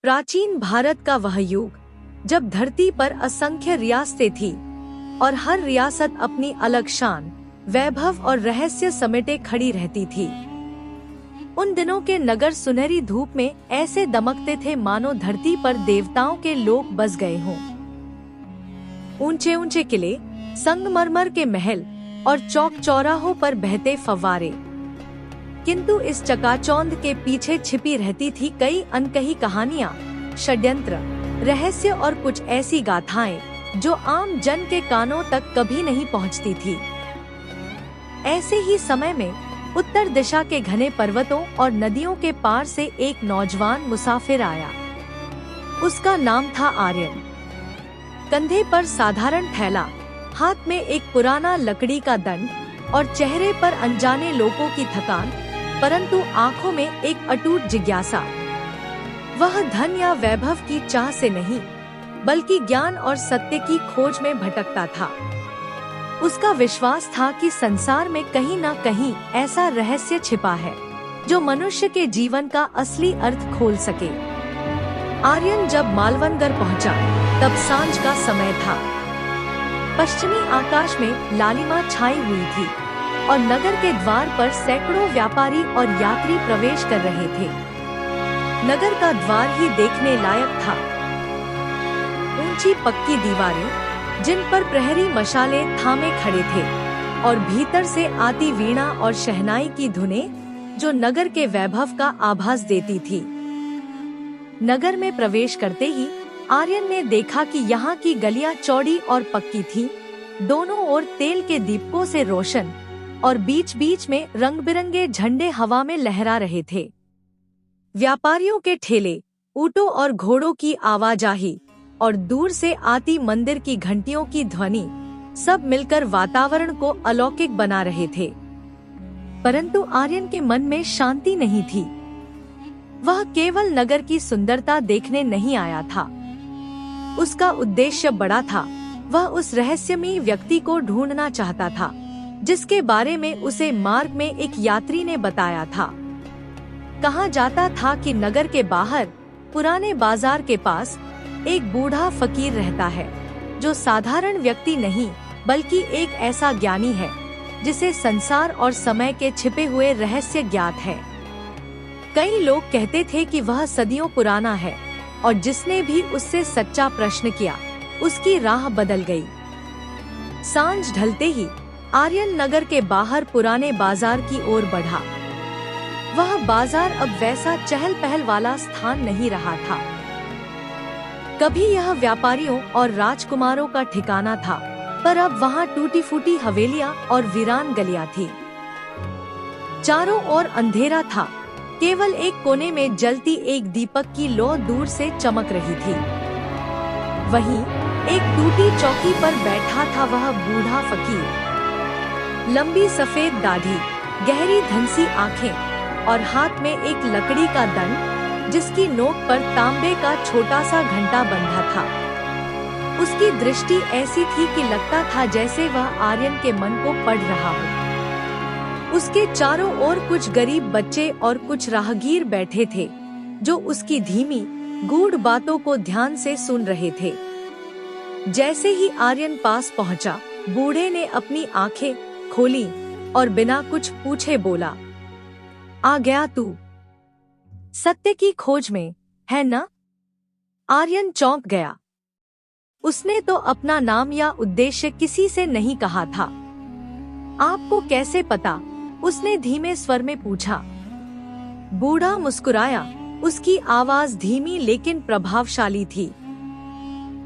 प्राचीन भारत का वह युग जब धरती पर असंख्य रियासतें थी और हर रियासत अपनी अलग शान, वैभव और रहस्य समेटे खड़ी रहती थी। उन दिनों के नगर सुनहरी धूप में ऐसे दमकते थे मानो धरती पर देवताओं के लोक बस गए हों। ऊंचे ऊंचे किले, संगमरमर के महल और चौक चौराहों पर बहते फव्वारे। किंतु इस चकाचौंध के पीछे छिपी रहती थी कई अनकही कहानियां, षड्यंत्र, रहस्य और कुछ ऐसी गाथाएं जो आम जन के कानों तक कभी नहीं पहुंचती थी। ऐसे ही समय में उत्तर दिशा के घने पर्वतों और नदियों के पार से एक नौजवान मुसाफिर आया। उसका नाम था आर्यन। कंधे पर साधारण थैला, हाथ में एक पुराना लकड़ी का दंड और चेहरे पर अनजाने लोगों की थकान, परंतु आंखों में एक अटूट जिज्ञासा। वह धन या वैभव की चाह से नहीं, बल्कि ज्ञान और सत्य की खोज में भटकता था। उसका विश्वास था कि संसार में कहीं न कहीं ऐसा रहस्य छिपा है जो मनुष्य के जीवन का असली अर्थ खोल सके। आर्यन जब मालवनगर पहुंचा, तब सांझ का समय था। पश्चिमी आकाश में लालिमा छाई हुई थी और नगर के द्वार पर सैकड़ों व्यापारी और यात्री प्रवेश कर रहे थे। नगर का द्वार ही देखने लायक था। ऊंची पक्की दीवारें जिन पर प्रहरी मशाले थामे खड़े थे और भीतर से आती वीणा और शहनाई की धुनें जो नगर के वैभव का आभास देती थी। नगर में प्रवेश करते ही आर्यन ने देखा कि यहाँ की गलियां चौड़ी और पक्की थी, दोनों ओर तेल के दीपकों से रोशन और बीच बीच में रंग बिरंगे झंडे हवा में लहरा रहे थे। व्यापारियों के ठेले, ऊंटों और घोड़ों की आवाजाही और दूर से आती मंदिर की घंटियों की ध्वनि सब मिलकर वातावरण को अलौकिक बना रहे थे। परंतु आर्यन के मन में शांति नहीं थी। वह केवल नगर की सुंदरता देखने नहीं आया था। उसका उद्देश्य बड़ा था। वह उस रहस्यमयी व्यक्ति को ढूंढना चाहता था जिसके बारे में उसे मार्ग में एक यात्री ने बताया था। कहा जाता था कि नगर के बाहर पुराने बाजार के पास एक बूढ़ा फकीर रहता है जो साधारण व्यक्ति नहीं बल्कि एक ऐसा ज्ञानी है जिसे संसार और समय के छिपे हुए रहस्य ज्ञात है। कई लोग कहते थे कि वह सदियों पुराना है और जिसने भी उससे सच्चा प्रश्न किया उसकी राह बदल गई। सांझ ढलते ही आर्यन नगर के बाहर पुराने बाजार की ओर बढ़ा। वह बाजार अब वैसा चहल पहल वाला स्थान नहीं रहा था। कभी यह व्यापारियों और राजकुमारों का ठिकाना था, पर अब वहाँ टूटी फूटी हवेलियां और वीरान गलियां थी। चारों ओर अंधेरा था। केवल एक कोने में जलती एक दीपक की लौ दूर से चमक रही थी। वहीं एक टूटी चौकी पर बैठा था वह बूढ़ा फकीर। लंबी सफेद दाढ़ी, गहरी धंसी आंखें और हाथ में एक लकड़ी का दंड जिसकी नोक पर तांबे का छोटा सा घंटा बंधा था। उसकी दृष्टि ऐसी थी कि लगता था जैसे वह आर्यन के मन को पढ़ रहा हो। उसके चारों ओर कुछ गरीब बच्चे और कुछ राहगीर बैठे थे जो उसकी धीमी गूढ़ बातों को ध्यान से सुन रहे थे। जैसे ही आर्यन पास पहुंचा, बूढ़े ने अपनी आंखें खोली और बिना कुछ पूछे बोला, आ गया तू? सत्य की खोज में, है न? आर्यन चौंक गया। उसने तो अपना नाम या उद्देश्य किसी से नहीं कहा था। आपको कैसे पता? उसने धीमे स्वर में पूछा। बूढ़ा मुस्कुराया। उसकी आवाज धीमी लेकिन प्रभावशाली थी।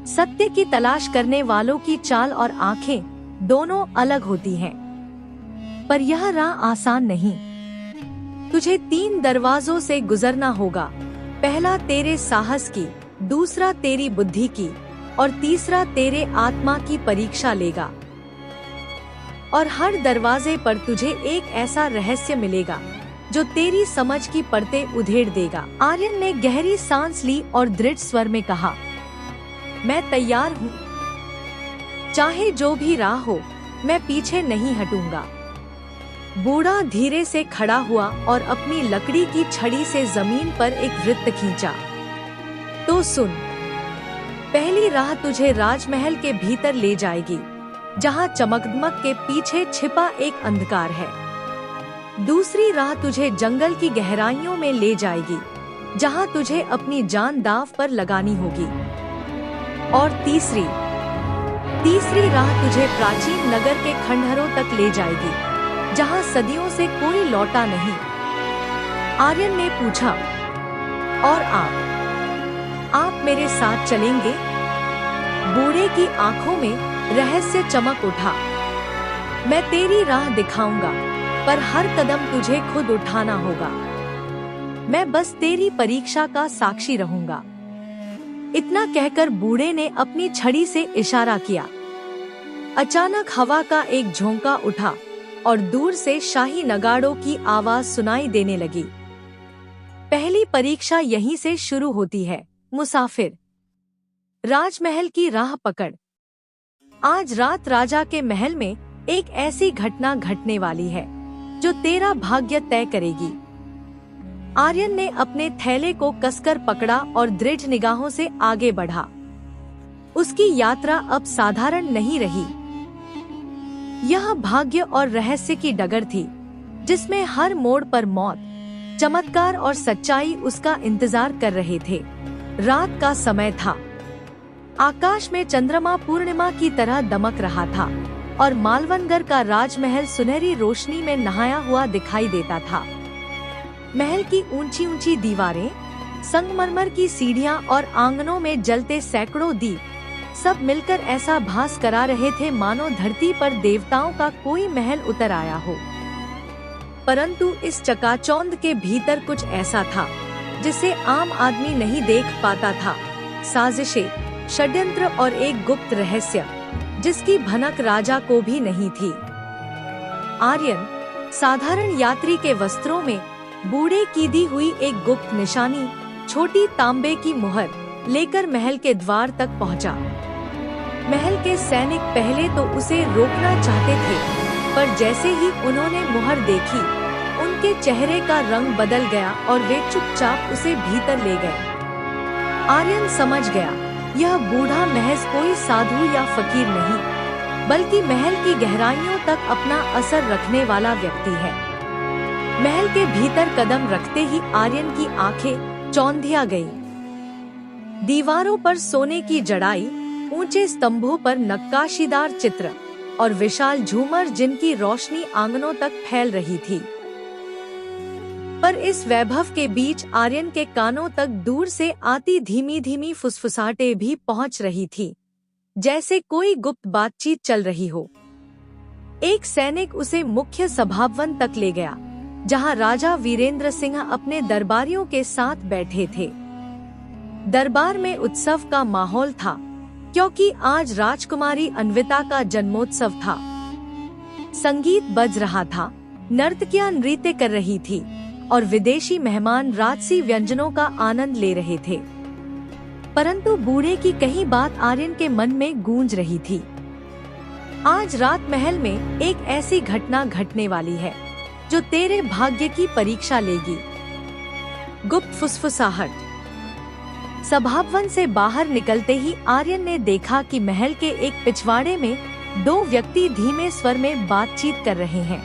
सत्य की तलाश करने वालों की चाल और आंखें दोनों अलग होती हैं, पर यह राह आसान नहीं। तुझे 3 दरवाजों से गुजरना होगा। पहला तेरे साहस की, दूसरा तेरी बुद्धि की और तीसरा तेरे आत्मा की परीक्षा लेगा। और हर दरवाजे पर तुझे एक ऐसा रहस्य मिलेगा जो तेरी समझ की परतें उधेड़ देगा। आर्यन ने गहरी सांस ली और दृढ़ स्वर में कहा, मैं तैयार हूँ। चाहे जो भी राह हो, मैं पीछे नहीं हटूंगा। बूढ़ा धीरे से खड़ा हुआ और अपनी लकड़ी की छड़ी से जमीन पर एक वृत्त खींचा। तो सुन, पहली राह तुझे राजमहल के भीतर ले जाएगी, जहाँ चमकदमक के पीछे छिपा एक अंधकार है। दूसरी राह तुझे जंगल की गहराइयों में ले जाएगी, जहाँ तुझे अपनी जान दांव पर लगानी होगी। और तीसरी राह तुझे प्राचीन नगर के खंडहरों तक ले जाएगी, जहाँ सदियों से कोई लौटा नहीं। आर्यन ने पूछा, और आप मेरे साथ चलेंगे? बूढ़े की आंखों में रहस्य चमक उठा। मैं तेरी राह दिखाऊंगा, पर हर कदम तुझे खुद उठाना होगा। मैं बस तेरी परीक्षा का साक्षी रहूंगा। इतना कहकर बूढ़े ने अपनी छड़ी से इशारा किया। अचानक हवा का एक झोंका उठा और दूर से शाही नगाड़ों की आवाज सुनाई देने लगी। पहली परीक्षा यहीं से शुरू होती है, मुसाफिर। राजमहल की राह पकड़। आज रात राजा के महल में एक ऐसी घटना घटने वाली है जो तेरा भाग्य तय करेगी। आर्यन ने अपने थैले को कसकर पकड़ा और दृढ़ निगाहों से आगे बढ़ा। उसकी यात्रा अब साधारण नहीं रही। यह भाग्य और रहस्य की डगर थी, जिसमें हर मोड़ पर मौत, चमत्कार और सच्चाई उसका इंतजार कर रहे थे। रात का समय था। आकाश में चंद्रमा पूर्णिमा की तरह दमक रहा था और मालवनगर का राजमहल सुनहरी रोशनी में नहाया हुआ दिखाई देता था। महल की ऊंची ऊंची दीवारें, संगमरमर की सीढ़ियां और आंगनों में जलते सैकड़ों दीप सब मिलकर ऐसा भास करा रहे थे मानो धरती पर देवताओं का कोई महल उतर आया हो। परंतु इस चकाचौंध के भीतर कुछ ऐसा था जिसे आम आदमी नहीं देख पाता था। साजिशें, षड्यंत्र और एक गुप्त रहस्य जिसकी भनक राजा को भी नहीं थी। आर्यन साधारण यात्री के वस्त्रों में बूढ़े की दी हुई एक गुप्त निशानी, छोटी तांबे की मुहर लेकर महल के द्वार तक पहुंचा। महल के सैनिक पहले तो उसे रोकना चाहते थे, पर जैसे ही उन्होंने मुहर देखी, उनके चेहरे का रंग बदल गया और वे चुपचाप उसे भीतर ले गए। आर्यन समझ गया, यह बूढ़ा महज कोई साधु या फकीर नहीं, बल्कि महल की गहराइयों तक अपना असर रखने वाला व्यक्ति है। महल के भीतर कदम रखते ही आर्यन की आंखें चौंधिया गईं। दीवारों पर सोने की जड़ाई, ऊंचे स्तंभों पर नक्काशीदार चित्र और विशाल झूमर जिनकी रोशनी आंगनों तक फैल रही थी। पर इस वैभव के बीच आर्यन के कानों तक दूर से आती धीमी धीमी फुसफुसाहटें भी पहुंच रही थी, जैसे कोई गुप्त बातचीत चल रही हो। एक सैनिक उसे मुख्य सभाभवन तक ले गया, जहां राजा वीरेंद्र सिंह अपने दरबारियों के साथ बैठे थे। दरबार में उत्सव का माहौल था, क्योंकि आज राजकुमारी अन्विता का जन्मोत्सव था। संगीत बज रहा था, नर्तकियां नृत्य कर रही थी और विदेशी मेहमान राजसी व्यंजनों का आनंद ले रहे थे। परंतु बूढ़े की कही बात आर्यन के मन में गूंज रही थी। आज रात महल में एक ऐसी घटना घटने वाली है जो तेरे भाग्य की परीक्षा लेगी। गुप्त फुसफुसाहट। सभाभवन से बाहर निकलते ही आर्यन ने देखा कि महल के एक पिछवाड़े में दो व्यक्ति धीमे स्वर में बातचीत कर रहे हैं।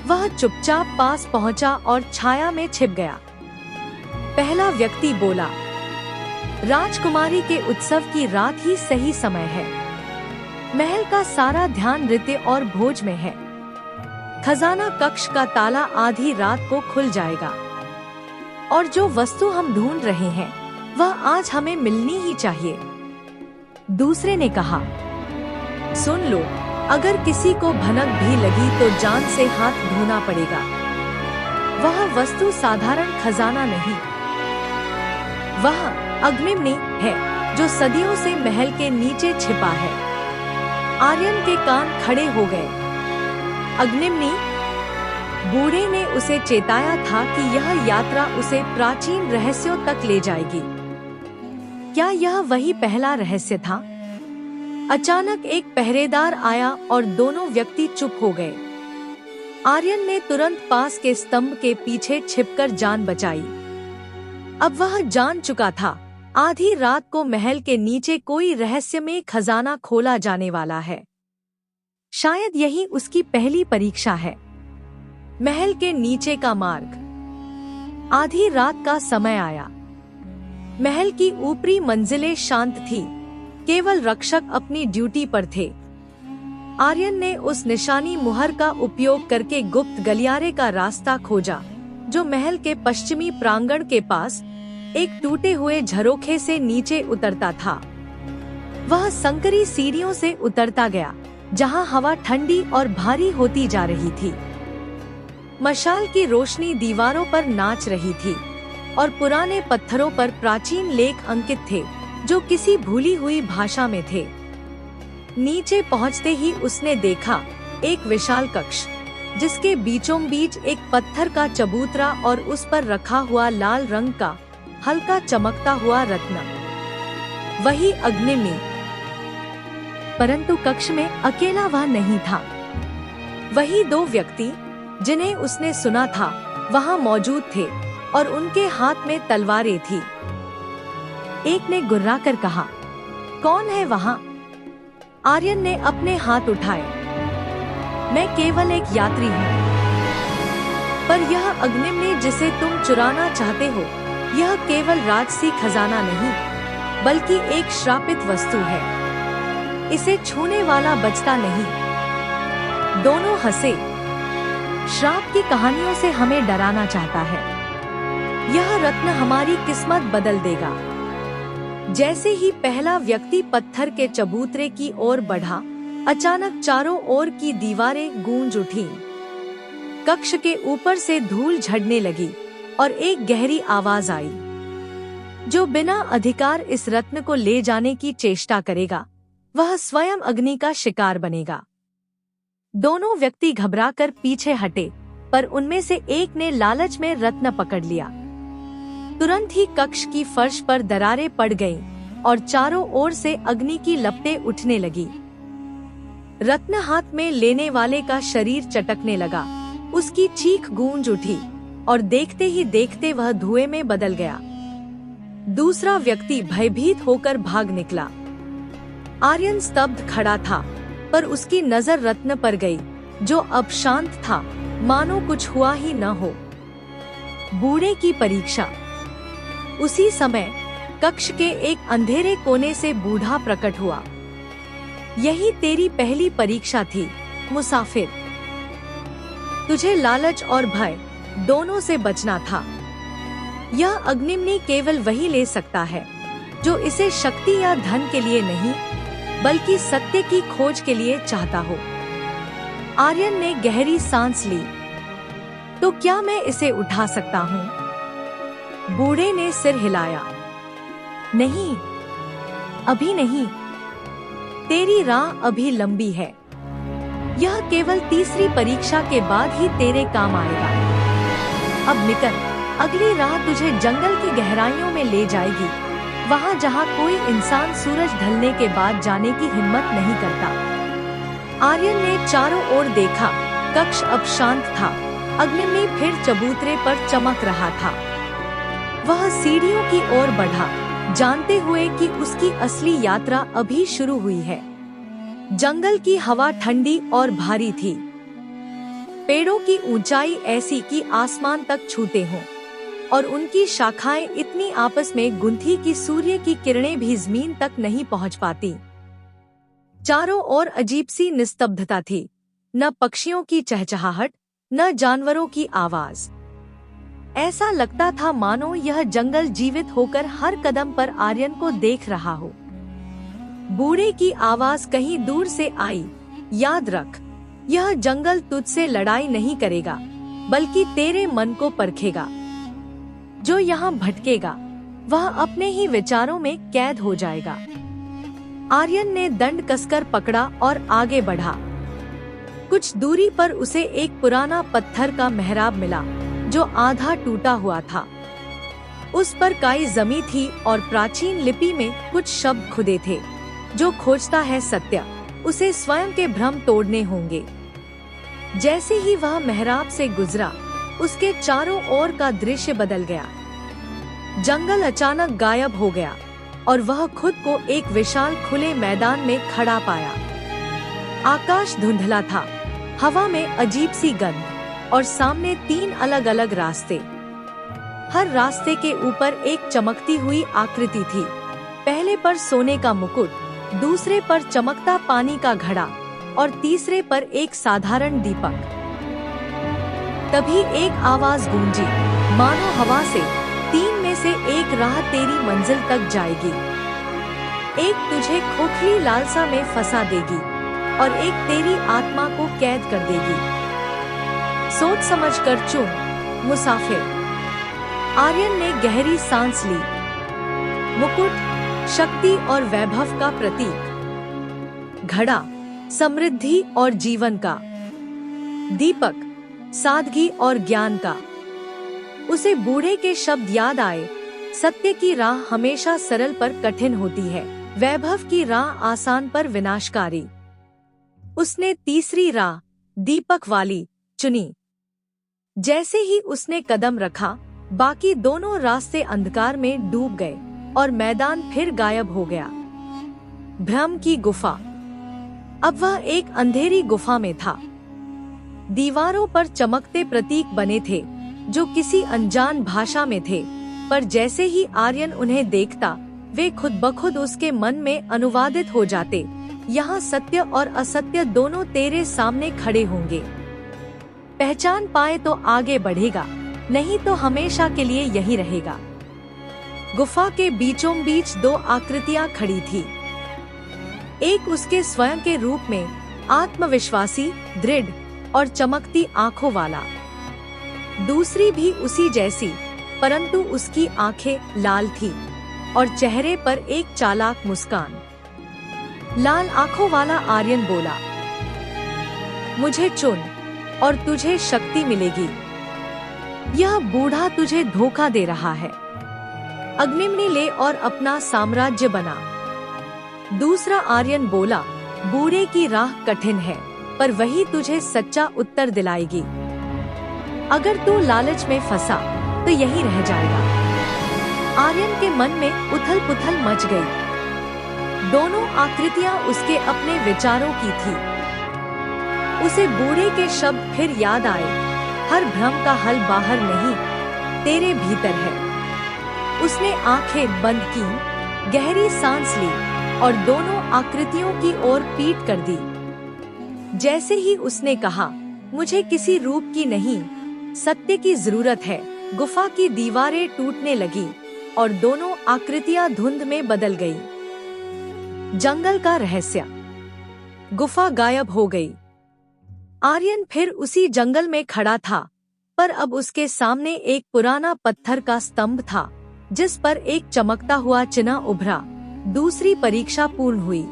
वह चुपचाप पास पहुंचा और छाया में छिप गया। पहला व्यक्ति बोला, राजकुमारी के उत्सव की रात ही सही समय है। महल का सारा ध्यान नृत्य और भोज में है। खजाना कक्ष का ताला आधी रात को खुल जाएगा और जो वस्तु हम ढूंढ रहे हैं वह आज हमें मिलनी ही चाहिए। दूसरे ने कहा, सुन लो, अगर किसी को भनक भी लगी तो जान से हाथ धोना पड़ेगा। वह वस्तु साधारण खजाना नहीं, वह अग्निमणि है जो सदियों से महल के नीचे छिपा है। आर्यन के कान खड़े हो गए। अग्निमणि? बूढ़े ने उसे चेताया था कि यह यात्रा उसे प्राचीन रहस्यों तक ले जाएगी। क्या यह वही पहला रहस्य था? अचानक एक पहरेदार आया और दोनों व्यक्ति चुप हो गए। आर्यन ने तुरंत पास के स्तंभ के पीछे छिपकर जान बचाई। अब वह जान चुका था आधी रात को महल के नीचे कोई रहस्यमय खजाना खोला जाने वाला है। शायद यही उसकी पहली परीक्षा है। महल के नीचे का मार्ग। आधी रात का समय आया। महल की ऊपरी मंजिलें शांत थी, केवल रक्षक अपनी ड्यूटी पर थे। आर्यन ने उस निशानी मुहर का उपयोग करके गुप्त गलियारे का रास्ता खोजा, जो महल के पश्चिमी प्रांगण के पास एक टूटे हुए झरोखे से नीचे उतरता था। वह संकरी सीढ़ियों से उतरता गया, जहां हवा ठंडी और भारी होती जा रही थी। मशाल की रोशनी दीवारों पर नाच रही थी और पुराने पत्थरों पर प्राचीन लेख अंकित थे, जो किसी भूली हुई भाषा में थे। नीचे पहुंचते ही उसने देखा एक विशाल कक्ष, जिसके बीचों बीच एक पत्थर का चबूतरा और उस पर रखा हुआ लाल रंग का हल्का चमकता हुआ रत्न, वही अग्निमणि। परंतु कक्ष में अकेला वह नहीं था। वही दो व्यक्ति जिन्हें उसने सुना था वहां मौजूद थे और उनके हाथ में तलवारें थी। एक ने गुर्राकर कहा, कौन है वहां? आर्यन ने अपने हाथ उठाए। मैं केवल एक यात्री हूँ। पर यह अग्निमणि जिसे तुम चुराना चाहते हो, यह केवल राजसी खजाना नहीं, बल्कि एक श्रापित वस्तु है। इसे छूने वाला बचता नहीं। दोनों हंसे। श्राप की कहानियों से हमें डराना चाहता है। यह रत्न हमारी किस्मत बदल देगा। जैसे ही पहला व्यक्ति पत्थर के चबूतरे की ओर बढ़ा, अचानक चारों ओर की दीवारें गूंज उठी। कक्ष के ऊपर से धूल झड़ने लगी और एक गहरी आवाज आई, जो बिना अधिकार इस रत्न को ले जाने की चेष्टा करेगा, वह स्वयं अग्नि का शिकार बनेगा। दोनों व्यक्ति घबराकर पीछे हटे, पर उनमें से एक ने लालच में रत्न पकड़ लिया। तुरंत ही कक्ष की फर्श पर दरारें पड़ गईं और चारों ओर से अग्नि की लपटें उठने लगी। रत्न हाथ में लेने वाले का शरीर चटकने लगा, उसकी चीख गूंज उठी और देखते ही देखते वह धुएं में बदल गया। दूसरा व्यक्ति भयभीत होकर भाग निकला। आर्यन स्तब्ध खड़ा था, पर उसकी नजर रत्न पर गई, जो अब शांत था, मानो कुछ हुआ ही न हो। बूढ़े की परीक्षा। उसी समय कक्ष के एक अंधेरे कोने से बूढ़ा प्रकट हुआ। यही तेरी पहली परीक्षा थी, मुसाफिर। तुझे लालच और भय दोनों से बचना था। यह अग्निमणि केवल वही ले सकता है जो इसे शक्ति या धन के लिए नहीं, बल्कि सत्य की खोज के लिए चाहता हो। आर्यन ने गहरी सांस ली। तो क्या मैं इसे उठा सकता हूँ? बूढ़े ने सिर हिलाया। नहीं, अभी नहीं। तेरी राह अभी लंबी है। यह केवल तीसरी परीक्षा के बाद ही तेरे काम आएगा। अब निकल, अगली राह तुझे जंगल की गहराइयों में ले जाएगी, वहाँ जहाँ कोई इंसान सूरज ढलने के बाद जाने की हिम्मत नहीं करता। आर्यन ने चारों ओर देखा। कक्ष अब शांत था। अग्निमणि फिर चबूतरे पर चमक रहा था। वह सीढ़ियों की ओर बढ़ा, जानते हुए कि उसकी असली यात्रा अभी शुरू हुई है। जंगल की हवा ठंडी और भारी थी। पेड़ों की ऊंचाई ऐसी कि आसमान तक छूते हों, और उनकी शाखाएं इतनी आपस में गुंथी कि सूर्य की किरणें भी जमीन तक नहीं पहुंच पाती। चारों ओर अजीब सी निस्तब्धता थी, न पक्षियों की चहचहाहट, न जानवरों की आवाज। ऐसा लगता था मानो यह जंगल जीवित होकर हर कदम पर आर्यन को देख रहा हो। बूढ़े की आवाज कहीं दूर से आई, याद रख, यह जंगल तुझसे लड़ाई नहीं करेगा, बल्कि तेरे मन को परखेगा। जो यहाँ भटकेगा, वह अपने ही विचारों में कैद हो जाएगा। आर्यन ने दंड कसकर पकड़ा और आगे बढ़ा। कुछ दूरी पर उसे एक पुराना पत्थर का मेहराब मिला, जो आधा टूटा हुआ था। उस पर काई जमी थी और प्राचीन लिपि में कुछ शब्द खुदे थे। जो खोजता है सत्य, उसे स्वयं के भ्रम तोड़ने होंगे। जैसे ही वह मेहराब से गुजरा, उसके चारों ओर का दृश्य बदल गया। जंगल अचानक गायब हो गया और वह खुद को एक विशाल खुले मैदान में खड़ा पाया। आकाश धुंधला था, हवा में अजीब सी गंध और सामने 3 अलग अलग रास्ते। हर रास्ते के ऊपर एक चमकती हुई आकृति थी। पहले पर सोने का मुकुट, दूसरे पर चमकता पानी का घड़ा और तीसरे पर एक साधारण दीपक। तभी एक आवाज गूंजी, मानो हवा से, 3 में से एक राह तेरी मंजिल तक जाएगी। एक तुझे खोखली लालसा में फंसा देगी और एक तेरी आत्मा को कैद कर देगी। सोच समझ कर चुन, मुसाफिर। आर्यन ने गहरी सांस ली। मुकुट शक्ति और वैभव का प्रतीक, घड़ा समृद्धि और जीवन का, दीपक सादगी और ज्ञान का। उसे बूढ़े के शब्द याद आए, सत्य की राह हमेशा सरल पर कठिन होती है, वैभव की राह आसान पर विनाशकारी। उसने तीसरी राह, दीपक वाली, चुनी। जैसे ही उसने कदम रखा, बाकी दोनों रास्ते अंधकार में डूब गए और मैदान फिर गायब हो गया। भ्रम की गुफा। अब वह एक अंधेरी गुफा में था। दीवारों पर चमकते प्रतीक बने थे जो किसी अनजान भाषा में थे, पर जैसे ही आर्यन उन्हें देखता, वे खुद ब खुद उसके मन में अनुवादित हो जाते। यहाँ सत्य और असत्य दोनों तेरे सामने खड़े होंगे। पहचान पाए तो आगे बढ़ेगा, नहीं तो हमेशा के लिए यही रहेगा। गुफा के बीचों बीच 2 आकृतियां खड़ी थी। एक उसके स्वयं के रूप में, आत्मविश्वासी, दृढ़ और चमकती आंखों वाला। दूसरी भी उसी जैसी, परंतु उसकी आंखें लाल थी और चेहरे पर एक चालाक मुस्कान। लाल आंखों वाला आर्यन बोला, मुझे चुन और तुझे शक्ति मिलेगी। यह बूढ़ा तुझे धोखा दे रहा है। अग्निमणि ले और अपना साम्राज्य बना। दूसरा आर्यन बोला, बूढ़े की राह कठिन है, पर वही तुझे सच्चा उत्तर दिलाएगी। अगर तू लालच में फंसा तो यही रह जाएगा। आर्यन के मन में उथल पुथल मच गई। दोनों आकृतियां उसके अपने विचारों की थी। उसे बूढ़े के शब्द फिर याद आए, हर भ्रम का हल बाहर नहीं, तेरे भीतर है। उसने आंखें बंद की, गहरी सांस ली और दोनों आकृतियों की ओर पीठ कर दी। जैसे ही उसने कहा, मुझे किसी रूप की नहीं, सत्य की जरूरत है, गुफा की दीवारें टूटने लगी और दोनों आकृतियां धुंध में बदल गई। जंगल का रहस्य। गुफा गायब हो गई। आर्यन फिर उसी जंगल में खड़ा था, पर अब उसके सामने एक पुराना पत्थर का स्तंभ था, जिस पर एक चमकता हुआ चिन्ह उभरा। दूसरी परीक्षा पूर्ण हुई।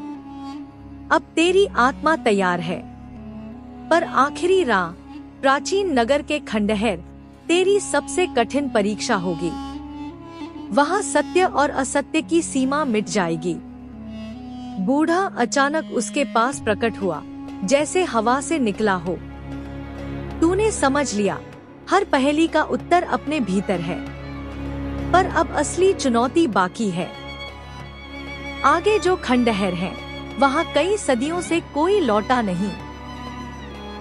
अब तेरी आत्मा तैयार है, पर आखिरी राह, प्राचीन नगर के खंडहर, तेरी सबसे कठिन परीक्षा होगी। वहाँ सत्य और असत्य की सीमा मिट जाएगी। बूढ़ा अचानक उसके पास प्रकट हुआ, जैसे हवा से निकला हो। तूने समझ लिया, हर पहेली का उत्तर अपने भीतर है, पर अब असली चुनौती बाकी है। आगे जो खंडहर है, वहाँ कई सदियों से कोई लौटा नहीं,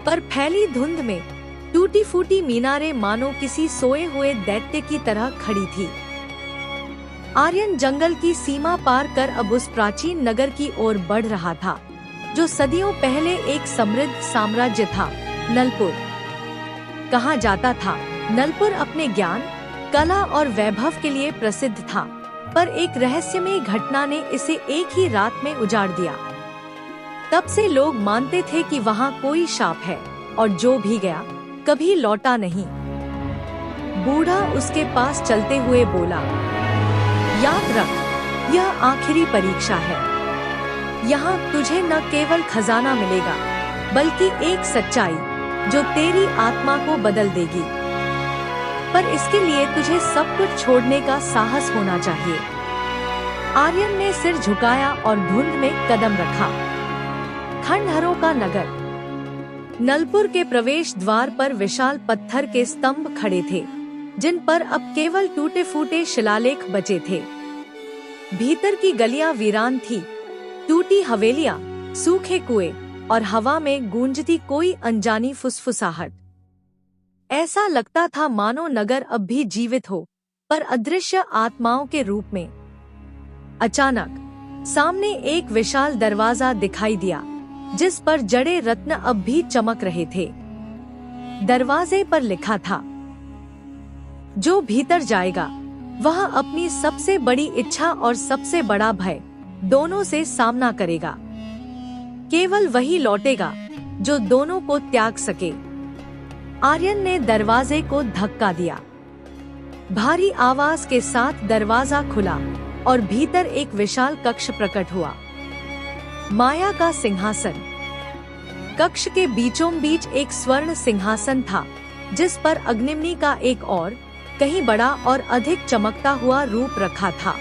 पर फैली धुंध में टूटी फूटी मीनारें मानो किसी सोए हुए दैत्य की तरह खड़ी थी। आर्यन जंगल की सीमा पार कर अब उस प्राचीन नगर की ओर बढ़ रहा था, जो सदियों पहले एक समृद्ध साम्राज्य था, नलपुर। कहा जाता था, नलपुर अपने ज्ञान, कला और वैभव के लिए प्रसिद्ध था, पर एक रहस्यमयी घटना ने इसे एक ही रात में उजाड़ दिया। तब से लोग मानते थे कि वहाँ कोई शाप है, और जो भी गया कभी लौटा नहीं। बूढ़ा उसके पास चलते हुए बोला, याद रख, यह आखिरी परीक्षा है। यहाँ तुझे न केवल खजाना मिलेगा, बल्कि एक सच्चाई जो तेरी आत्मा को बदल देगी। पर इसके लिए तुझे सब कुछ छोड़ने का साहस होना चाहिए। आर्यन ने सिर झुकाया और धुंध में कदम रखा। खंडहरों का नगर। नलपुर के प्रवेश द्वार पर विशाल पत्थर के स्तंभ खड़े थे, जिन पर अब केवल टूटे फूटे शिलालेख बचे थे। भीतर की गलियां वीरान थी, टूटी हवेलियां, सूखे कुएं और हवा में गूंजती कोई अनजानी फुसफुसाहट। ऐसा लगता था मानो नगर अब भी जीवित हो, पर अदृश्य आत्माओं के रूप में। अचानक सामने एक विशाल दरवाजा दिखाई दिया, जिस पर जड़े रत्न अब भी चमक रहे थे। दरवाजे पर लिखा था, जो भीतर जाएगा वह अपनी सबसे बड़ी इच्छा और सबसे बड़ा भय दोनों से सामना करेगा। केवल वही लौटेगा जो दोनों को त्याग सके। आर्यन ने दरवाजे को धक्का दिया। भारी आवाज के साथ दरवाजा खुला और भीतर एक विशाल कक्ष प्रकट हुआ। माया का सिंहासन। कक्ष के बीचों बीच एक स्वर्ण सिंहासन था, जिस पर अग्निमणि का एक और कहीं बड़ा और अधिक चमकता हुआ रूप रखा था।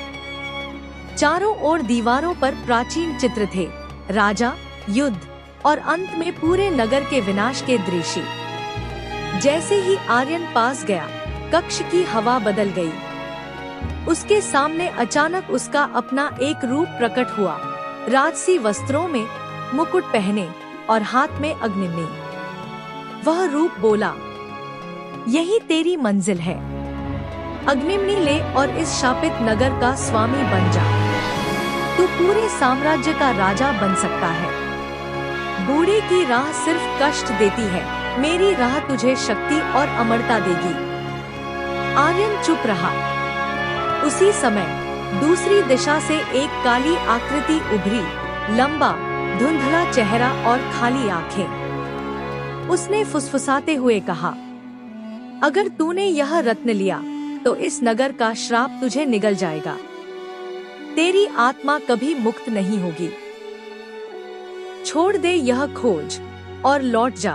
चारों ओर दीवारों पर प्राचीन चित्र थे, राजा, युद्ध और अंत में पूरे नगर के विनाश के दृश्य। जैसे ही आर्यन पास गया, कक्ष की हवा बदल गई। उसके सामने अचानक उसका अपना एक रूप प्रकट हुआ, राजसी वस्त्रों में, मुकुट पहने और हाथ में अग्निमणि। वह रूप बोला, यही तेरी मंजिल है। अग्निमणि ले और इस शापित नगर का स्वामी बन जा। तू पूरे साम्राज्य का राजा बन सकता है। बूढ़े की राह सिर्फ कष्ट देती है, मेरी राह तुझे शक्ति और अमरता देगी। आर्यन चुप रहा। उसी समय दूसरी दिशा से एक काली आकृति उभरी, लंबा, धुंधला चेहरा और खाली आंखें। उसने फुसफुसाते हुए कहा, अगर तूने यह रत्न लिया तो इस नगर का श्राप तुझे निगल जाएगा। तेरी आत्मा कभी मुक्त नहीं होगी। छोड़ दे यह खोज और लौट जा।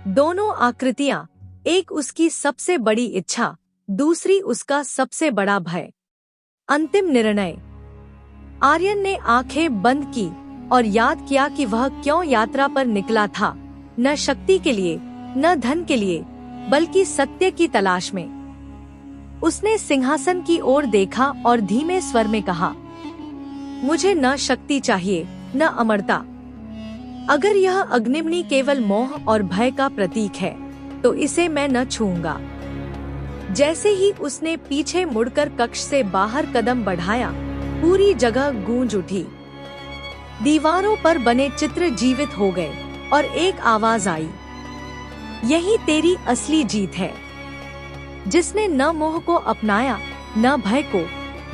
दोनों आकृतियां, एक उसकी सबसे बड़ी इच्छा, दूसरी उसका सबसे बड़ा भय। अंतिम निर्णय। आर्यन ने आंखें बंद की और याद किया कि वह क्यों यात्रा पर निकला था, न शक्ति के लिए, न धन के लिए, बल्कि सत्य की तलाश में। उसने सिंहासन की ओर देखा और धीमे स्वर में कहा, मुझे न शक्ति चाहिए, न अमरता। अगर यह अग्निमणि केवल मोह और भय का प्रतीक है, तो इसे मैं न छूऊंगा। जैसे ही उसने पीछे मुड़कर कक्ष से बाहर कदम बढ़ाया, पूरी जगह गूंज उठी। दीवारों पर बने चित्र जीवित हो गए और एक आवाज आई, यही तेरी असली जीत है। जिसने न मोह को अपनाया, न भय को,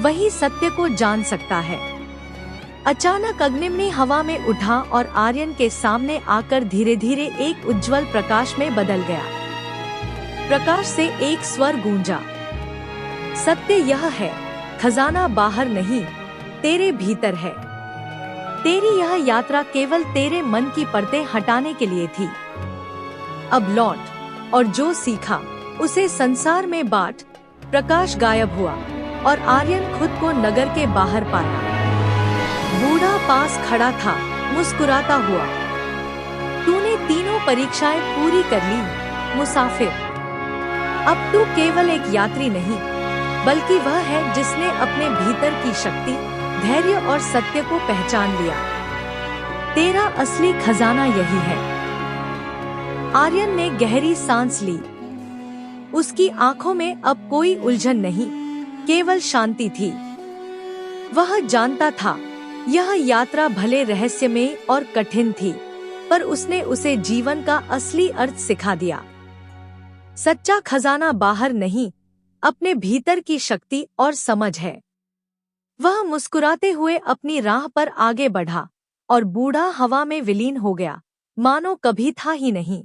वही सत्य को जान सकता है। अचानक अग्निमणि हवा में उठा और आर्यन के सामने आकर धीरे धीरे एक उज्जवल प्रकाश में बदल गया। प्रकाश से एक स्वर गूंजा, सत्य यह है, खजाना बाहर नहीं, तेरे भीतर है। तेरी यह यात्रा केवल तेरे मन की परतें हटाने के लिए थी। अब लौट और जो सीखा उसे संसार में बांट। प्रकाश गायब हुआ और आर्यन खुद को नगर के बाहर पाया। बूढ़ा पास खड़ा था, मुस्कुराता हुआ। तूने तीनों परीक्षाएं पूरी कर ली, मुसाफिर। अब तू केवल एक यात्री नहीं, बल्कि वह है जिसने अपने भीतर की शक्ति, धैर्य और सत्य को पहचान लिया। तेरा असली खजाना यही है। आर्यन ने गहरी सांस ली। उसकी आंखों में अब कोई उलझन नहीं, केवल शांति थी। वह जानता था, यह यात्रा भले रहस्यमय और कठिन थी, पर उसने उसे जीवन का असली अर्थ सिखा दिया। सच्चा खजाना बाहर नहीं, अपने भीतर की शक्ति और समझ है। वह मुस्कुराते हुए अपनी राह पर आगे बढ़ा और बूढ़ा हवा में विलीन हो गया, मानो कभी था ही नहीं।